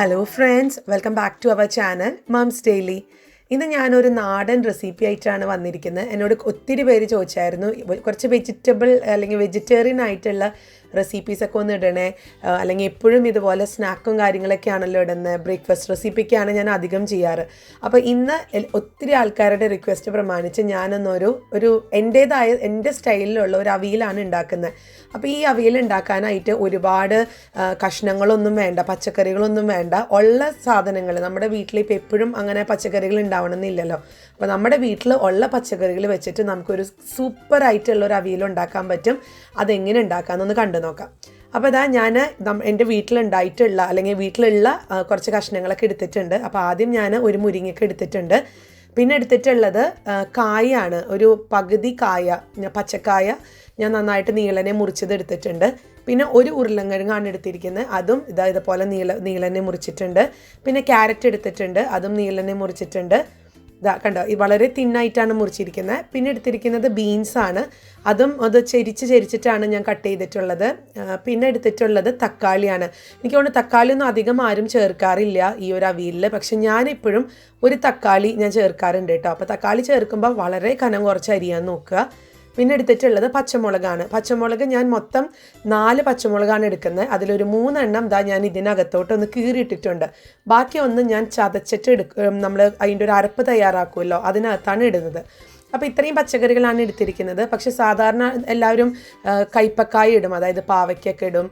Hello friends, welcome back to our channel Mums Daily. ഇന്ന് ഞാനൊരു നാടൻ റെസിപ്പി ആയിട്ടാണ് വന്നിരിക്കുന്നത്. എന്നോട് ഒത്തിരി പേര് ചോദിച്ചായിരുന്നു കുറച്ച് വെജിറ്റബിൾ അല്ലെങ്കിൽ വെജിറ്റേറിയൻ ആയിട്ടുള്ള റെസിപ്പീസൊക്കെ ഒന്ന് ഇടണേ, അല്ലെങ്കിൽ എപ്പോഴും ഇതുപോലെ സ്നാക്കും കാര്യങ്ങളൊക്കെയാണല്ലോ ഇടുന്നത്. ബ്രേക്ക്ഫാസ്റ്റ് റെസിപ്പിക്കാണ് ഞാൻ അധികം ചെയ്യാറ്. അപ്പോൾ ഇന്ന് ഒത്തിരി ആൾക്കാരുടെ റിക്വസ്റ്റ് പ്രമാണിച്ച് ഞാനൊന്നൊരു എൻ്റെ സ്റ്റൈലിലുള്ള ഒരു അവിയലാണ് ഉണ്ടാക്കുന്നത്. അപ്പോൾ ഈ അവിയൽ ഉണ്ടാക്കാനായിട്ട് ഒരുപാട് കഷ്ണങ്ങളൊന്നും വേണ്ട, പച്ചക്കറികളൊന്നും വേണ്ട. ഉള്ള സാധനങ്ങൾ നമ്മുടെ വീട്ടിൽ ഇപ്പോൾ എപ്പോഴും അങ്ങനെ പച്ചക്കറികൾ ഉണ്ടാവണമെന്നില്ലല്ലോ. അപ്പോൾ നമ്മുടെ വീട്ടിൽ ഉള്ള പച്ചക്കറികൾ വെച്ചിട്ട് നമുക്കൊരു സൂപ്പറായിട്ടുള്ളൊരു അവിയൽ ഉണ്ടാക്കാൻ പറ്റും. അതെങ്ങനെ ഉണ്ടാക്കാമെന്നൊന്ന് കണ്ടു നോക്കാം. അപ്പോൾ ഇതാ ഞാൻ എൻ്റെ വീട്ടിലുണ്ടായിട്ടുള്ള അല്ലെങ്കിൽ വീട്ടിലുള്ള കുറച്ച് കഷ്ണങ്ങളൊക്കെ എടുത്തിട്ടുണ്ട്. അപ്പോൾ ആദ്യം ഞാൻ ഒരു മുരിങ്ങയൊക്കെ എടുത്തിട്ടുണ്ട്. പിന്നെ എടുത്തിട്ടുള്ളത് കായാണ്, ഒരു പകുതി കായ, പച്ചക്കായ ഞാൻ നന്നായിട്ട് നീളനെ മുറിച്ചത് എടുത്തിട്ടുണ്ട്. പിന്നെ ഒരു ഉരുളൻകിഴങ്ങാണ് എടുത്തിരിക്കുന്നത്, അതും ഇതുപോലെ നീളനെ മുറിച്ചിട്ടുണ്ട്. പിന്നെ ക്യാരറ്റ് എടുത്തിട്ടുണ്ട്, അതും നീളനെ മുറിച്ചിട്ടുണ്ട്. കണ്ടോ, വളരെ തിന്നായിട്ടാണ് മുറിച്ചിരിക്കുന്നത്. പിന്നെ എടുത്തിരിക്കുന്നത് ബീൻസാണ്, അതും അത് ചെരിച്ചിട്ടാണ് ഞാൻ കട്ട് ചെയ്തിട്ടുള്ളത്. പിന്നെ എടുത്തിട്ടുള്ളത് തക്കാളിയാണ്. എനിക്ക് തോന്നുന്നു തക്കാളിയൊന്നും അധികം ആരും ചേർക്കാറില്ല ഈ ഒരു അവിയലിൽ, പക്ഷെ ഞാനിപ്പോഴും ഒരു തക്കാളി ഞാൻ ചേർക്കാറുണ്ട് കേട്ടോ. അപ്പോൾ തക്കാളി ചേർക്കുമ്പോൾ വളരെ കനം കുറച്ച് അരിയാൻ നോക്കുക. പിന്നെ എടുത്തിട്ടുള്ളത് പച്ചമുളകാണ്. പച്ചമുളക് ഞാൻ മൊത്തം 4 പച്ചമുളകാണ് എടുക്കുന്നത്. അതിലൊരു 3 എണ്ണം ഞാൻ ഇതിനകത്തോട്ടൊന്ന് കീറിയിട്ടിട്ടുണ്ട്. ബാക്കി ഒന്ന് ഞാൻ ചതച്ചിട്ട് നമ്മൾ അതിൻ്റെ ഒരു അരപ്പ് തയ്യാറാക്കുമല്ലോ, അതിനകത്താണ് ഇടുന്നത്. അപ്പോൾ ഇത്രയും പച്ചക്കറികളാണ് എടുത്തിരിക്കുന്നത്. പക്ഷേ സാധാരണ എല്ലാവരും കൈപ്പക്കായ ഇടും, അതായത് പാവയ്ക്കൊക്കെ ഇടും,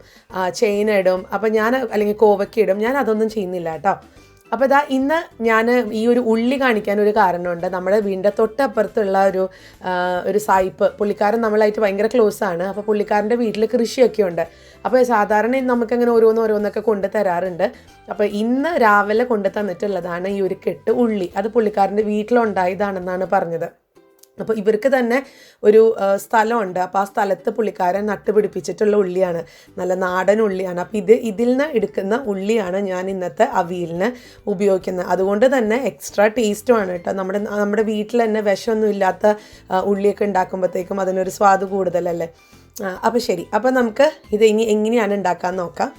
ചേന ഇടും. അപ്പോൾ അല്ലെങ്കിൽ കോവയ്ക്ക ഇടും. ഞാൻ അതൊന്നും ചെയ്യുന്നില്ല കേട്ടോ. അപ്പോൾ ഇന്ന് ഞാൻ ഈ ഒരു ഉള്ളി കാണിക്കാൻ ഒരു കാരണമുണ്ട്. നമ്മുടെ വീടിൻ്റെ തൊട്ടപ്പുറത്തുള്ള ഒരു സായിപ്പ്, പുള്ളിക്കാരൻ നമ്മളായിട്ട് ഭയങ്കര ക്ലോസ് ആണ്. അപ്പോൾ പുള്ളിക്കാരൻ്റെ വീട്ടിൽ കൃഷിയൊക്കെ ഉണ്ട്. അപ്പോൾ സാധാരണ നമുക്കങ്ങനെ ഓരോന്നൊക്കെ കൊണ്ടു തരാറുണ്ട്. അപ്പോൾ ഇന്ന് രാവിലെ കൊണ്ടു തന്നിട്ടുള്ളതാണ് ഈ ഒരു കെട്ട് ഉള്ളി. അത് പുള്ളിക്കാരൻ്റെ വീട്ടിലുണ്ടായതാണെന്നാണ് പറഞ്ഞത്. അപ്പോൾ ഇവർക്ക് തന്നെ ഒരു സ്ഥലമുണ്ട്. അപ്പോൾ ആ സ്ഥലത്ത് പുള്ളിക്കാരൻ നട്ടുപിടിപ്പിച്ചിട്ടുള്ള ഉള്ളിയാണ്, നല്ല നാടൻ ഉള്ളിയാണ്. അപ്പോൾ ഇതിൽ നിന്ന് എടുക്കുന്ന ഉള്ളിയാണ് ഞാൻ ഇന്നത്തെ അവിയലിന് ഉപയോഗിക്കുന്നത്. അതുകൊണ്ട് തന്നെ എക്സ്ട്രാ ടേസ്റ്റുമാണ് കേട്ടോ. നമ്മുടെ വീട്ടിൽ തന്നെ വിഷമൊന്നും ഇല്ലാത്ത ഉള്ളിയൊക്കെ ഉണ്ടാക്കുമ്പോഴത്തേക്കും അതിനൊരു സ്വാദ് കൂടുതലല്ലേ. അപ്പോൾ ശരി, അപ്പോൾ നമുക്ക് ഇത് ഇനി എങ്ങനെയാണ് ഉണ്ടാക്കാൻ നോക്കാം.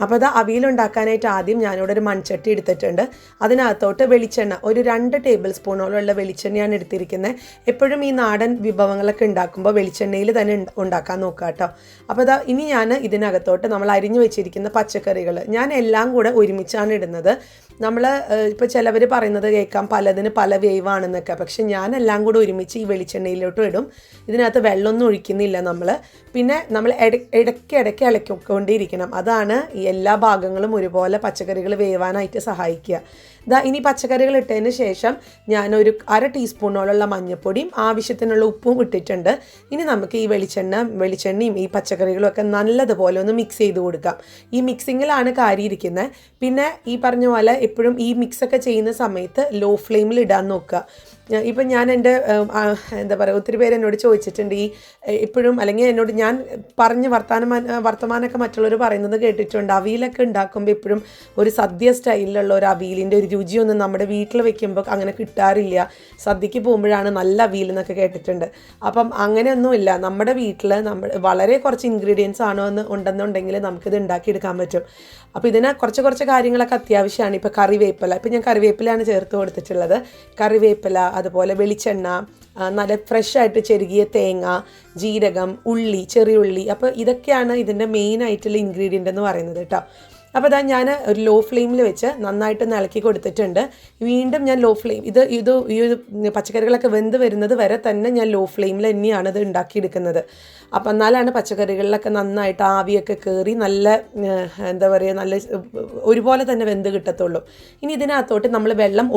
അപ്പോൾ അവിയലുണ്ടാക്കാനായിട്ട് ആദ്യം ഞാനിവിടെ ഒരു മൺചട്ടി എടുത്തിട്ടുണ്ട്. അതിനകത്തോട്ട് വെളിച്ചെണ്ണ, ഒരു 2 ടേബിൾ സ്പൂണോളമുള്ള വെളിച്ചെണ്ണയാണ് എടുത്തിരിക്കുന്നത്. എപ്പോഴും ഈ നാടൻ വിഭവങ്ങളൊക്കെ ഉണ്ടാക്കുമ്പോൾ വെളിച്ചെണ്ണയിൽ തന്നെ ഉണ്ടാക്കാൻ നോക്കുക കേട്ടോ. അപ്പോൾ ഇനി ഞാൻ ഇതിനകത്തോട്ട് നമ്മൾ അരിഞ്ഞു വെച്ചിരിക്കുന്ന പച്ചക്കറികൾ ഞാൻ എല്ലാം കൂടെ ഒരുമിച്ചാണ് ഇടുന്നത്. നമ്മൾ ഇപ്പോൾ ചിലവർ പറയുന്നത് കേൾക്കാം, പലതിന് പല വേവാണെന്നൊക്കെ. പക്ഷെ ഞാൻ എല്ലാം കൂടെ ഒരുമിച്ച് ഈ വെളിച്ചെണ്ണയിലോട്ടും ഇടും. ഇതിനകത്ത് വെള്ളമൊന്നും ഒഴിക്കുന്നില്ല നമ്മൾ. പിന്നെ നമ്മൾ ഇടയ്ക്ക് ഇളക്കിക്കൊണ്ടിരിക്കണം. അതാണ് എല്ലാ ഭാഗങ്ങളും ഒരുപോലെ പച്ചക്കറികൾ വേവാനായിട്ട് സഹായിക്കുക. ഇനി പച്ചക്കറികൾ ഇട്ടതിന് ശേഷം ഞാനൊരു 1/2 ടീസ്പൂണോളമുള്ള മഞ്ഞൾപ്പൊടിയും ആവശ്യത്തിനുള്ള ഉപ്പും ഇട്ടിട്ടുണ്ട്. ഇനി നമുക്ക് ഈ വെളിച്ചെണ്ണയും ഈ പച്ചക്കറികളും ഒക്കെ നല്ലതുപോലെ ഒന്ന് മിക്സ് ചെയ്ത് കൊടുക്കാം. ഈ മിക്സിങ്ങിലാണ് കാര്യം ഇരിക്കുന്നത്. പിന്നെ ഈ പറഞ്ഞ പോലെ എപ്പോഴും ഈ മിക്സൊക്കെ ചെയ്യുന്ന സമയത്ത് ലോ ഫ്ലെയിമിൽ ഇടാൻ നോക്കുക. ഇപ്പം ഞാൻ എൻ്റെ എന്താ പറയുക, ഒത്തിരി പേര് എന്നോട് ചോദിച്ചിട്ടുണ്ട് ഈ ഇപ്പോഴും, അല്ലെങ്കിൽ ഞാൻ പറഞ്ഞ് വർത്തമാനമൊക്കെ മറ്റുള്ളവർ പറയുന്നത് കേട്ടിട്ടുണ്ട്, അവിയലൊക്കെ ഉണ്ടാക്കുമ്പോൾ ഇപ്പോഴും ഒരു സദ്യ സ്റ്റൈലിലുള്ള ഒരു അവിയലിൻ്റെ ഒരു രുചിയൊന്നും നമ്മുടെ വീട്ടിൽ വെക്കുമ്പോൾ അങ്ങനെ കിട്ടാറില്ല. സദ്യക്ക് പോകുമ്പോഴാണ് നല്ല അവിയൽ എന്നൊക്കെ കേട്ടിട്ടുണ്ട്. അപ്പം അങ്ങനെയൊന്നുമില്ല. നമ്മുടെ വീട്ടിൽ വളരെ കുറച്ച് ഇൻഗ്രീഡിയൻസ് ഉണ്ടെന്നുണ്ടെങ്കിൽ നമുക്കിത് ഉണ്ടാക്കിയെടുക്കാൻ പറ്റും. അപ്പോൾ ഇതിന് കുറച്ച് കാര്യങ്ങളൊക്കെ അത്യാവശ്യമാണ്. ഇപ്പോൾ കറിവേപ്പില, ഇപ്പോൾ ഞാൻ കറിവേപ്പിലയാണ് ചേർത്ത് കൊടുത്തിട്ടുള്ളത്. കറിവേപ്പില, അതുപോലെ വെളിച്ചെണ്ണ, നല്ല ഫ്രഷായിട്ട് ചെരുകിയ തേങ്ങ, ജീരകം, ഉള്ളി, ചെറിയുള്ളി. അപ്പോൾ ഇതൊക്കെയാണ് ഇതിൻ്റെ മെയിനായിട്ടുള്ള ഇൻഗ്രീഡിയൻ്റ് എന്ന് പറയുന്നത് കേട്ടോ. അപ്പോൾ ഞാൻ ഒരു ലോ ഫ്ലെയിമിൽ വെച്ച് നന്നായിട്ട് ഇളക്കി കൊടുത്തിട്ടുണ്ട്. വീണ്ടും ഞാൻ ലോ ഫ്ലെയിം ഈ പച്ചക്കറികളൊക്കെ വെന്ത് വരുന്നത് വരെ തന്നെ ഞാൻ ലോ ഫ്ലെയിമിൽ തന്നെയാണ് ഇത് ഉണ്ടാക്കിയെടുക്കുന്നത്. അപ്പം എന്നാലാണ് പച്ചക്കറികളിലൊക്കെ നന്നായിട്ട് ആവിയൊക്കെ കയറി നല്ല എന്താ പറയുക, നല്ല ഒരുപോലെ തന്നെ വെന്ത് കിട്ടത്തുള്ളൂ. ഇനി ഇതിനകത്തോട്ട് നമ്മൾ വെള്ളം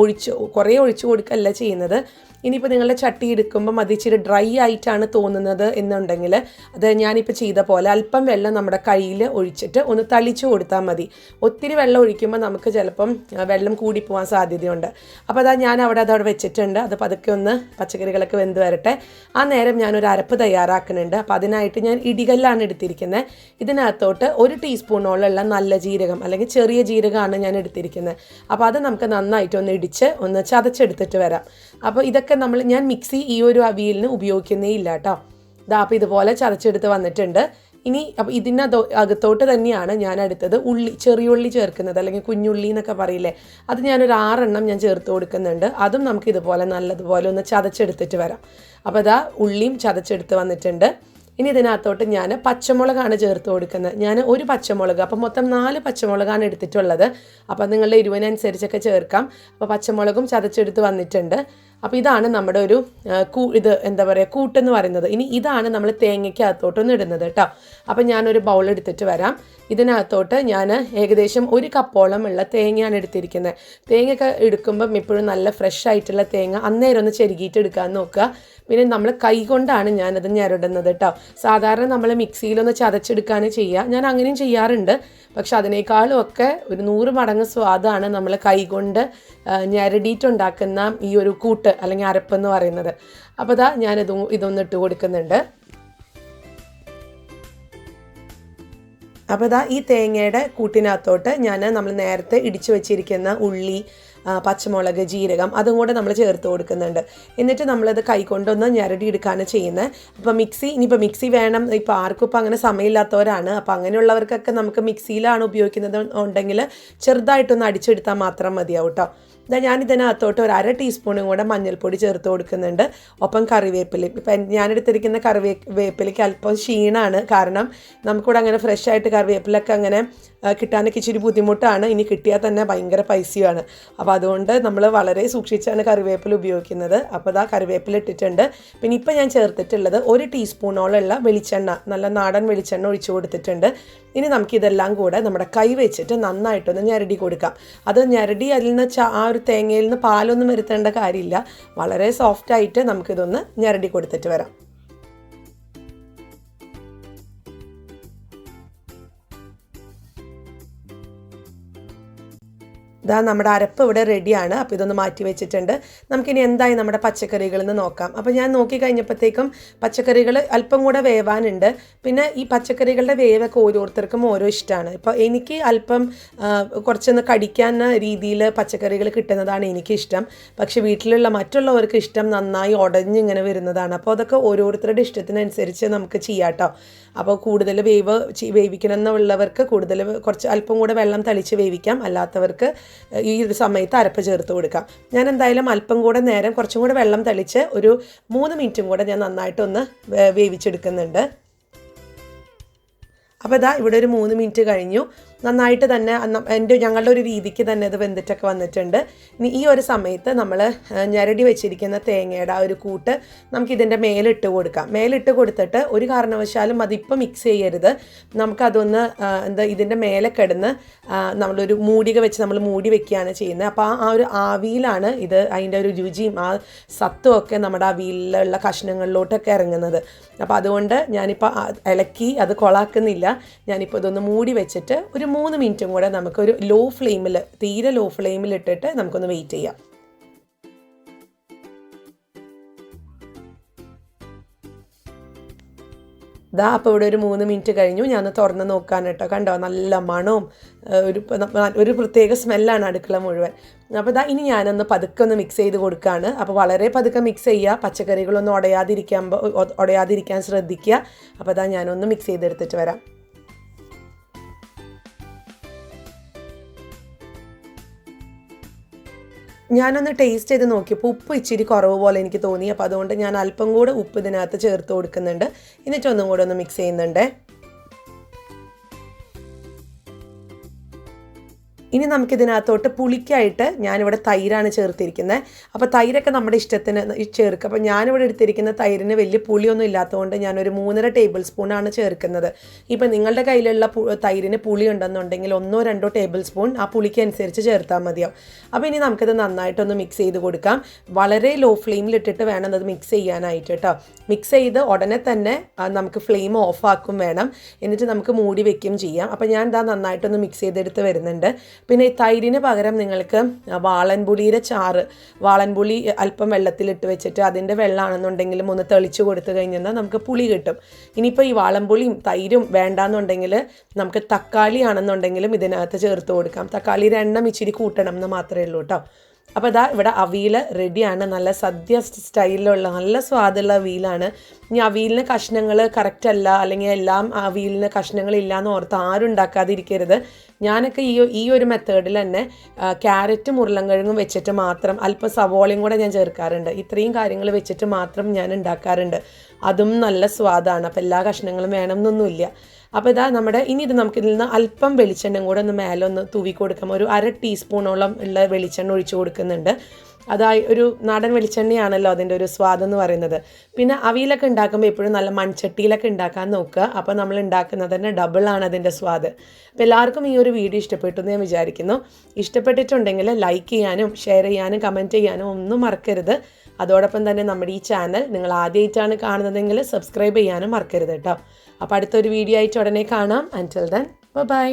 കുറേ ഒഴിച്ചു കൊടുക്കുകയല്ല ചെയ്യുന്നത്. ഇനിയിപ്പോൾ നിങ്ങളുടെ ചട്ടി എടുക്കുമ്പം അത് ഇച്ചിരി ഡ്രൈ ആയിട്ടാണ് തോന്നുന്നത് എന്നുണ്ടെങ്കിൽ അത് ഞാനിപ്പോൾ ചെയ്ത പോലെ അല്പം വെള്ളം നമ്മുടെ കയ്യിൽ ഒഴിച്ചിട്ട് ഒന്ന് തളിച്ചു കൊടുത്താൽ മതി. ഒത്തിരി വെള്ളം ഒഴിക്കുമ്പോൾ നമുക്ക് ചിലപ്പം വെള്ളം കൂടിപ്പോവാൻ സാധ്യതയുണ്ട്. അപ്പോൾ ഞാൻ അവിടെ വെച്ചിട്ടുണ്ട്. അത് പതുക്കെ ഒന്ന് പച്ചക്കറികളൊക്കെ വെന്ത് വരട്ടെ. ആ നേരം ഞാനൊരു അരപ്പ് തയ്യാറാക്കുന്നുണ്ട്. അപ്പോൾ അതിനായിട്ട് ഞാൻ ഇടികല്ലാണ് എടുത്തിരിക്കുന്നത്. ഇതിനകത്തോട്ട് 1 ടീസ്പൂണോളമുള്ള നല്ല ജീരകം അല്ലെങ്കിൽ ചെറിയ ജീരകമാണ് ഞാൻ എടുത്തിരിക്കുന്നത്. അപ്പോൾ അത് നമുക്ക് നന്നായിട്ട് ഒന്ന് ചതച്ചെടുത്തിട്ട് വരാം. അപ്പോൾ ഇതൊക്കെ ഞാൻ മിക്സി ഈ ഒരു അവിയലിന് ഉപയോഗിക്കുന്നേ ഇല്ല കേട്ടോ. അപ്പോൾ ഇതുപോലെ ചതച്ചെടുത്ത് വന്നിട്ടുണ്ട്. ഇനി അപ്പോൾ അകത്തോട്ട് തന്നെയാണ് ഞാൻ അടുത്തത് ചെറിയുള്ളി ചേർക്കുന്നത്, അല്ലെങ്കിൽ കുഞ്ഞുള്ളി എന്നൊക്കെ പറയില്ലേ, അത് ഞാനൊരു 6 എണ്ണം ഞാൻ ചേർത്ത് കൊടുക്കുന്നുണ്ട്. അതും നമുക്ക് ഇതുപോലെ നല്ലതുപോലെ ഒന്ന് ചതച്ചെടുത്തിട്ട് വരാം. അപ്പോൾ ഇതാ ഉള്ളിയും ചതച്ചെടുത്ത് വന്നിട്ടുണ്ട്. ഇനി ഇതിനകത്തോട്ട് ഞാൻ പച്ചമുളകാണ് ചേർത്ത് കൊടുക്കുന്നത്. ഞാൻ ഒരു പച്ചമുളക്, അപ്പം മൊത്തം 4 പച്ചമുളകാണ് എടുത്തിട്ടുള്ളത്. അപ്പോൾ നിങ്ങളുടെ എരിവിനനുസരിച്ചൊക്കെ ചേർക്കാം. അപ്പോൾ പച്ചമുളകും ചതച്ചെടുത്ത് വന്നിട്ടുണ്ട്. അപ്പോൾ ഇതാണ് നമ്മുടെ ഒരു എന്താ പറയുക, കൂട്ടെന്ന് പറയുന്നത്. ഇനി ഇതാണ് നമ്മൾ തേങ്ങയ്ക്കകത്തോട്ടൊന്ന് ഇടുന്നത് കേട്ടോ. അപ്പോൾ ഞാനൊരു ബൗൾ എടുത്തിട്ട് വരാം. ഇതിനകത്തോട്ട് ഞാൻ ഏകദേശം 1 കപ്പോളം ഉള്ള തേങ്ങയാണ് എടുത്തിരിക്കുന്നത്. തേങ്ങയൊക്കെ എടുക്കുമ്പം എപ്പോഴും നല്ല ഫ്രഷ് ആയിട്ടുള്ള തേങ്ങ അന്നേരം ഒന്ന് ചെരുകിയിട്ട് എടുക്കാൻ നോക്കുക. പിന്നെ നമ്മൾ കൈ കൊണ്ടാണ് ഞാനത് ഞെരടുന്നത് കേട്ടോ. സാധാരണ നമ്മൾ മിക്സിയിലൊന്ന് ചതച്ചെടുക്കുകയാണ് ചെയ്യുക. ഞാൻ അങ്ങനെയും ചെയ്യാറുണ്ട്. പക്ഷെ അതിനേക്കാളും ഒക്കെ ഒരു 100 മടങ്ങ് സ്വാദാണ് നമ്മൾ കൈ കൊണ്ട് ഞെരടിയിട്ടുണ്ടാക്കുന്ന ഈ ഒരു കൂട്ട് അല്ലെങ്കിൽ അരപ്പെന്ന് പറയുന്നത്. അപ്പോൾ ഇതാ ഇതൊന്ന് ഇട്ട് കൊടുക്കുന്നുണ്ട്. അപ്പോൾ ഇതാ ഈ തേങ്ങയുടെ കൂട്ടിനകത്തോട്ട് നമ്മൾ നേരത്തെ ഇടിച്ചു വെച്ചിരിക്കുന്ന ഉള്ളി, പച്ചമുളക്, ജീരകം അതും കൂടെ നമ്മൾ ചേർത്ത് കൊടുക്കുന്നുണ്ട്. എന്നിട്ട് നമ്മളത് കൈകൊണ്ടൊന്ന് ഞെരടി എടുക്കുകയാണ് ചെയ്യുന്നത്. അപ്പോൾ ഇനിയിപ്പോൾ മിക്സി വേണം, ഇപ്പോൾ ആർക്കും ഇപ്പോൾ അങ്ങനെ സമയമില്ലാത്തവരാണ്. അപ്പോൾ അങ്ങനെയുള്ളവർക്കൊക്കെ നമുക്ക് മിക്സിയിലാണ് ഉപയോഗിക്കുന്നത് ഉണ്ടെങ്കിൽ ചെറുതായിട്ടൊന്ന് അടിച്ചെടുത്താൽ മാത്രം മതിയാവും കേട്ടോ. ഞാനിതിനകത്തോട്ട് ഒരു 1/2 ടീസ്പൂണും കൂടെ മഞ്ഞൾപ്പൊടി ചേർത്ത് കൊടുക്കുന്നുണ്ട്. ഒപ്പം കറിവേപ്പിലയും. ഇപ്പം ഞാനെടുത്തിരിക്കുന്ന കറിവേപ്പിലയ്ക്ക് അല്പം ക്ഷീണമാണ്. കാരണം നമുക്കിവിടെ അങ്ങനെ ഫ്രഷ് ആയിട്ട് കറിവേപ്പിലൊക്കെ അങ്ങനെ കിട്ടാനൊക്കെ ഇച്ചിരി ബുദ്ധിമുട്ടാണ്. ഇനി കിട്ടിയാൽ തന്നെ ഭയങ്കര പൈസയാണ്. അപ്പോൾ അതുകൊണ്ട് നമ്മൾ വളരെ സൂക്ഷിച്ചാണ് കറിവേപ്പില ഉപയോഗിക്കുന്നത്. അപ്പോൾ ഇതാ കറിവേപ്പില ഇട്ടിട്ടുണ്ട്. പിന്നെ ഇപ്പം ഞാൻ ചേർത്തിട്ടുള്ളത് 1 ടീസ്പൂണോളമുള്ള വെളിച്ചെണ്ണ, നല്ല നാടൻ വെളിച്ചെണ്ണ ഒഴിച്ചു കൊടുത്തിട്ടുണ്ട്. ഇനി നമുക്കിതെല്ലാം കൂടെ നമ്മുടെ കൈ വെച്ചിട്ട് നന്നായിട്ടൊന്ന് ഞെരടി കൊടുക്കാം. അത് ഞെരടി അതിൽ നിന്ന് ആ ഒരു തേങ്ങയിൽ നിന്ന് പാലൊന്നും വരുത്തേണ്ട കാര്യമില്ല. വളരെ സോഫ്റ്റായിട്ട് നമുക്കിതൊന്ന് ഞെരടി കൊടുത്തിട്ട് വരാം. ഇതാ നമ്മുടെ അരപ്പ് ഇവിടെ റെഡിയാണ്. അപ്പോൾ ഇതൊന്ന് മാറ്റി വെച്ചിട്ടുണ്ട്. നമുക്കിനി എന്തായി നമ്മുടെ പച്ചക്കറികളിൽ നിന്ന് നോക്കാം. അപ്പോൾ ഞാൻ നോക്കി കഴിഞ്ഞപ്പോഴത്തേക്കും പച്ചക്കറികൾ അല്പം കൂടെ വേവാനുണ്ട്. പിന്നെ ഈ പച്ചക്കറികളുടെ വേവൊക്കെ ഓരോരുത്തർക്കും ഓരോ ഇഷ്ടമാണ്. ഇപ്പോൾ എനിക്ക് അല്പം കുറച്ചൊന്ന് കടിക്കാൻ രീതിയിൽ പച്ചക്കറികൾ കിട്ടുന്നതാണ് എനിക്കിഷ്ടം. പക്ഷേ വീട്ടിലുള്ള മറ്റുള്ളവർക്ക് ഇഷ്ടം നന്നായി ഉടഞ്ഞിങ്ങനെ വരുന്നതാണ്. അപ്പോൾ അതൊക്കെ ഓരോരുത്തരുടെ ഇഷ്ടത്തിനനുസരിച്ച് നമുക്ക് ചെയ്യാം കേട്ടോ. അപ്പോൾ കൂടുതൽ വേവിക്കണമെന്നുള്ളവർക്ക് കുറച്ച് അല്പം കൂടെ വെള്ളം തളിച്ച് വേവിക്കാം. അല്ലാത്തവർക്ക് ഈ ഒരു സമയത്ത് അരപ്പ് ചേർത്ത് കൊടുക്കാം. ഞാൻ എന്തായാലും അല്പം കൂടെ നേരം കുറച്ചും കൂടെ വെള്ളം തളിച്ച് ഒരു 3 മിനിറ്റും കൂടെ ഞാൻ നന്നായിട്ടൊന്ന് വേവിച്ചെടുക്കുന്നുണ്ട്. അപ്പോൾ ഇതാ ഇവിടെ ഒരു 3 മിനിറ്റ് കഴിഞ്ഞു. നന്നായിട്ട് തന്നെ ഞങ്ങളുടെ ഒരു രീതിക്ക് തന്നെ ഇത് വെന്തിട്ടൊക്കെ വന്നിട്ടുണ്ട്. ഇനി ഈ ഒരു സമയത്ത് നമ്മൾ ഞെരടി വെച്ചിരിക്കുന്ന തേങ്ങയുടെ ആ ഒരു കൂട്ട് നമുക്കിതിൻ്റെ മേലിട്ട് കൊടുക്കാം. മേലിട്ട് കൊടുത്തിട്ട് ഒരു കാരണവശാലും അതിപ്പോൾ മിക്സ് ചെയ്യരുത്. നമുക്കതൊന്ന് ഇതിൻ്റെ മേലെ കിടന്ന് നമ്മളൊരു മൂടിക വെച്ച് നമ്മൾ മൂടി വെക്കുകയാണ് ചെയ്യുന്നത്. അപ്പോൾ ആ ഒരു ആവിയിലാണ് അതിൻ്റെ ഒരു രുചിയും ആ സത്തും ഒക്കെ നമ്മുടെ ആവിയിലുള്ള കഷ്ണങ്ങളിലോട്ടൊക്കെ ഇറങ്ങുന്നത്. അപ്പോൾ അതുകൊണ്ട് ഞാനിപ്പോൾ ഇളക്കി അത് കൊളാക്കുന്നില്ല. ഞാനിപ്പോൾ ഇതൊന്ന് മൂടി വെച്ചിട്ട് ഒരു 3 മിനിറ്റും കൂടെ നമുക്കൊരു തീരെ ലോ ഫ്ലെയിമിൽ ഇട്ടിട്ട് നമുക്കൊന്ന് വെയിറ്റ് ചെയ്യാം. അപ്പോൾ ഇവിടെ ഒരു 3 മിനിറ്റ് കഴിഞ്ഞു. ഞാൻ തുറന്ന് നോക്കാൻ കേട്ടോ. കണ്ടോ, നല്ല മണവും ഒരു പ്രത്യേക സ്മെല്ലാണ് അടുക്കള മുഴുവൻ. അപ്പോൾ ഇനി ഞാനൊന്ന് പതുക്കെ ഒന്ന് മിക്സ് ചെയ്ത് കൊടുക്കുകയാണ്. അപ്പോൾ വളരെ പതുക്കെ മിക്സ് ചെയ്യുക. പച്ചക്കറികളൊന്നും ഉടയാതിരിക്കാൻ ശ്രദ്ധിക്കുക. അപ്പോൾ ഞാനൊന്ന് മിക്സ് ചെയ്തെടുത്തിട്ട് വരാം. ഞാനൊന്ന് ടേസ്റ്റ് ചെയ്ത് നോക്കിയപ്പോൾ ഉപ്പ് ഇച്ചിരി കുറവ് പോലെ എനിക്ക് തോന്നി. അപ്പോൾ അതുകൊണ്ട് ഞാൻ അല്പം കൂടെ ഉപ്പ് ഇതിനകത്ത് ചേർത്ത് കൊടുക്കുന്നുണ്ട്. എന്നിട്ടൊന്നും കൂടെ ഒന്ന് മിക്സ് ചെയ്യുന്നുണ്ട്. ഇനി നമുക്കിതിനകത്തോട്ട് പുളിക്കായിട്ട് ഞാനിവിടെ തൈരാണ് ചേർത്തിരിക്കുന്നത്. അപ്പോൾ തൈരൊക്കെ നമ്മുടെ ഇഷ്ടത്തിന് ചേർക്കുക. അപ്പോൾ ഞാനിവിടെ എടുത്തിരിക്കുന്ന തൈരിന് വലിയ പുളിയൊന്നും ഇല്ലാത്തതുകൊണ്ട് ഞാനൊരു 3.5 ടേബിൾ സ്പൂണാണ് ചേർക്കുന്നത്. ഇപ്പോൾ നിങ്ങളുടെ കയ്യിലുള്ള തൈരിന് പുളി ഉണ്ടെന്നുണ്ടെങ്കിൽ 1-2 ടേബിൾ സ്പൂൺ ആ പുളിക്ക് അനുസരിച്ച് ചേർത്താൽ മതിയാവും. അപ്പോൾ ഇനി നമുക്കിത് നന്നായിട്ടൊന്ന് മിക്സ് ചെയ്ത് കൊടുക്കാം. വളരെ ലോ ഫ്ലെയിമിലിട്ടിട്ട് വേണം അത് മിക്സ് ചെയ്യാനായിട്ട് കേട്ടോ. മിക്സ് ചെയ്ത് ഉടനെ തന്നെ നമുക്ക് ഫ്ലെയിം ഓഫാക്കും വേണം. എന്നിട്ട് നമുക്ക് മൂടി വെക്കുകയും ചെയ്യാം. അപ്പോൾ ഞാൻ നന്നായിട്ടൊന്ന് മിക്സ് ചെയ്തെടുത്ത് വരുന്നുണ്ട്. പിന്നെ ഈ തൈരിന് പകരം നിങ്ങൾക്ക് വാളൻപുളിയുടെ ചാറ്, വാളൻപുളി അല്പം വെള്ളത്തിലിട്ട് വെച്ചിട്ട് അതിൻ്റെ വെള്ളമാണെന്നുണ്ടെങ്കിലും ഒന്ന് തെളിച്ച് കൊടുത്തു കഴിഞ്ഞാൽ നമുക്ക് പുളി കിട്ടും. ഇനിയിപ്പോൾ ഈ വാളൻപുളിയും തൈരും വേണ്ടാന്നുണ്ടെങ്കിൽ നമുക്ക് തക്കാളി ആണെന്നുണ്ടെങ്കിലും ഇതിനകത്ത് ചേർത്ത് കൊടുക്കാം. തക്കാളിയുടെ എണ്ണം ഇച്ചിരി കൂട്ടണം എന്ന് മാത്രമേ ഉള്ളൂ കേട്ടോ. അപ്പോൾ അതാ ഇവിടെ അവിയൽ റെഡിയാണ്. നല്ല സദ്യ സ്റ്റൈലിലുള്ള നല്ല സ്വാദുള്ള അവിയലാണ്. ഇനി അവിയലിന് കഷ്ണങ്ങൾ കറക്റ്റ് അല്ല, അല്ലെങ്കിൽ എല്ലാം അവിയലിന് കഷ്ണങ്ങളില്ല എന്ന് ഓർത്ത് ആരും ഉണ്ടാക്കാതിരിക്കരുത്. ഞാനൊക്കെ ഈ ഒരു മെത്തേഡിൽ തന്നെ ക്യാരറ്റും ഉരുളൻകിഴങ്ങും വെച്ചിട്ട് മാത്രം അല്പം സവോളയും കൂടെ ഞാൻ ചേർക്കാറുണ്ട്. ഇത്രയും കാര്യങ്ങൾ വെച്ചിട്ട് മാത്രം ഞാൻ ഉണ്ടാക്കാറുണ്ട്. അതും നല്ല സ്വാദാണ്. അപ്പോൾ എല്ലാ കഷ്ണങ്ങളും വേണം എന്നൊന്നുമില്ല. അപ്പോൾ ഇതാ ഇനി ഇത് നമുക്കിതിൽ നിന്ന് അല്പം വെളിച്ചെണ്ണ കൂടെ ഒന്ന് മേലെ ഒന്ന് തൂവി കൊടുക്കാം. ഒരു 1/2 ടീസ്പൂണോളം ഉള്ള വെളിച്ചെണ്ണ ഒഴിച്ച് കൊടുക്കുന്നുണ്ട്. അതായി ഒരു നാടൻ വെളിച്ചെണ്ണയാണല്ലോ അതിൻ്റെ ഒരു സ്വാദെന്ന് പറയുന്നത്. പിന്നെ അവിയലൊക്കെ ഉണ്ടാക്കുമ്പോൾ എപ്പോഴും നല്ല മൺചട്ടിയിലൊക്കെ ഉണ്ടാക്കാൻ നോക്കുക. അപ്പോൾ നമ്മൾ ഉണ്ടാക്കുന്നത് തന്നെ ഡബിളാണ് അതിൻ്റെ സ്വാദ്. അപ്പോൾ എല്ലാവർക്കും ഈ ഒരു വീഡിയോ ഇഷ്ടപ്പെട്ടു എന്ന് ഞാൻ വിചാരിക്കുന്നു. ഇഷ്ടപ്പെട്ടിട്ടുണ്ടെങ്കിൽ ലൈക്ക് ചെയ്യാനും ഷെയർ ചെയ്യാനും കമൻറ്റ് ചെയ്യാനും ഒന്നും മറക്കരുത്. അതോടൊപ്പം തന്നെ നമ്മുടെ ഈ ചാനൽ നിങ്ങൾ ആദ്യമായിട്ടാണ് കാണുന്നതെങ്കിൽ സബ്സ്ക്രൈബ് ചെയ്യാനും മറക്കരുത് കേട്ടോ. അപ്പോൾ അടുത്തൊരു വീഡിയോ ആയിട്ട് ഉടനെ കാണാം. അൻറ്റിൽ ദെൻ ബൈ.